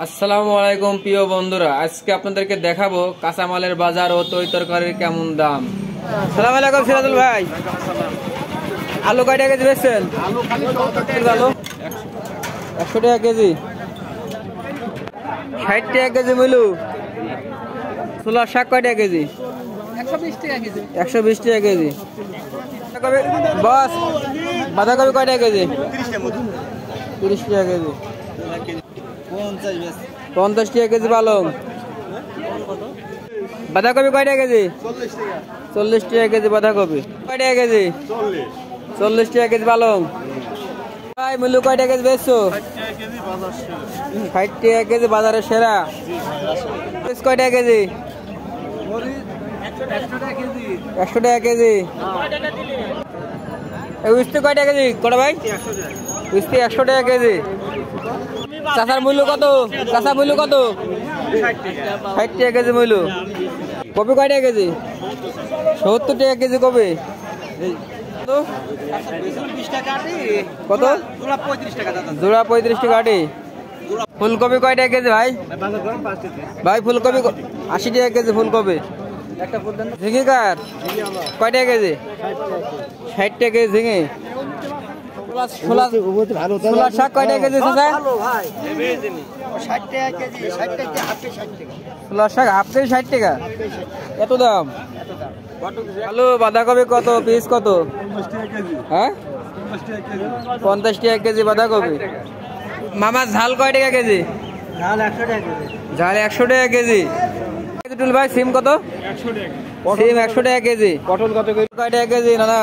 আসসালামু আলাইকুম প্রিয় বন্ধুরা, আজকে আপনাদেরকে দেখাবো কাঁচামালের বাজার ও তরি তরকারির কেমন দাম। সালাম আলাইকুম সিরাজুল ভাই। আলু কয় টাকা কেজি বেচছেন? আলু 100 টাকা কেজি, 60 টাকা কেজি মূলু। ছোলার শাক কয় টাকা কেজি? 120 টাকা কেজি। বস বাঁধাকপি কয় টাকা কেজি? 30 টাকা কেজি। 50 টাকা কেজি পালং। বাঁধাকপি কয় টাকা কেজি? 40 টাকা কেজি বাঁধাকপি। কয় টাকা কেজি? 40 টাকা কেজি পালং। ভাই মূল্য কয় টাকা কেজি বেচছো? 60 টাকা কেজি বাজারের সেরা। কয় টাকা কেজি? 100 টাকা কেজি। উস্তি কয় টাকা কেজি? কটা ভাই? উস্তি 100 টাকা কেজি। চাষার মূল্য কত? চাষা মূল্য কত? 60 টাকা কেজি মূল্য। কপি কয় টাকা কেজি? 70 টাকা কেজি কপি। কত? জোড়া 35 টাকা আটি। ফুলকপি কয় টাকা কেজি ভাই? ভাই ফুলকপি 80 টাকা কেজি ফুলকপি। ঝিঙে কার কয় টাকা কেজি? 60 টাকা কেজি ঝিঙে। ছোলার শাক কয় টাকা কেজি? ছোলার শাক হাফ কেজি 60 টাকা। এত দাম? আলু বাঁধাকপি কত পিস? কত? হ্যাঁ 50 টাকা কেজি বাঁধাকপি। মামা ঝাল কয় টাকা কেজি? ঝাল 100 টাকা কেজি। টুল ভাই সিম কত? সিম 100 টাকা কেজি। পটল কত কয় টাকা কেজি? না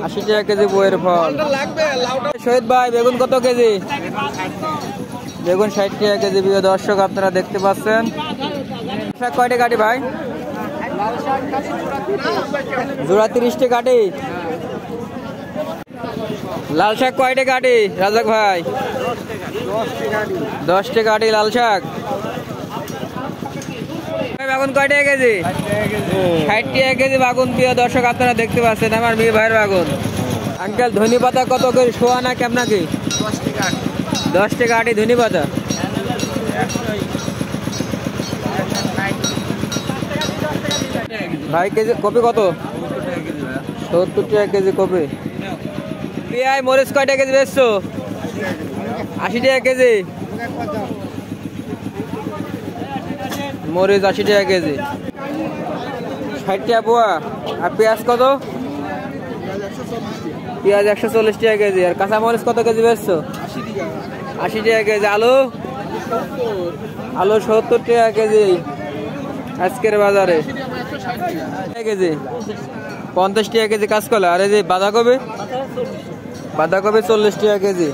80 টাকা কেজি বইয়ের ফল। শহীদ ভাই বেগুন কত কেজি? বেগুন 60 টাকা কেজি। প্রিয় দর্শক আপনারা দেখতে পাচ্ছেন। শাক কয় টাকা আটি ভাই? জোড়া 30 টাকা আটি। লাল শাক কয় টাকা আটি রাজাক ভাই? 10 টাকা আটি লাল শাক। বাগুন কয় টাকা কেজি? 60 টাকা কেজি বাগুন। প্রিয় দর্শক আপনারা দেখতে পাচ্ছেন আমার মেয়ে ভাইয়ের বাগুন। আঙ্কেল ধনি পাতা কত করে শোয়া না কেমন কি? 10 টাকা আটি ধনি পাতা। ভাই কেজি কপি কত? 70 টাকা কেজি কপি। পেঁয়াজ মরিচ কয় টাকা কেজি বেচছো? 80 টাকা কেজি। মরিচ 80 টাকা কেজি। 60 টাকা পোয়া। আর পেঁয়াজ কত? পেঁয়াজ 140 টাকা কেজি। আর কাঁচা মরিচ কত কেজি বেচছো? 80 টাকা কেজি। আলু? আলু 70 টাকা কেজি আজকের বাজারে। কেজি 50 টাকা কেজি কাঁচকলা। আর এই যে বাঁধাকপি? বাঁধাকপি 40 টাকা কেজি।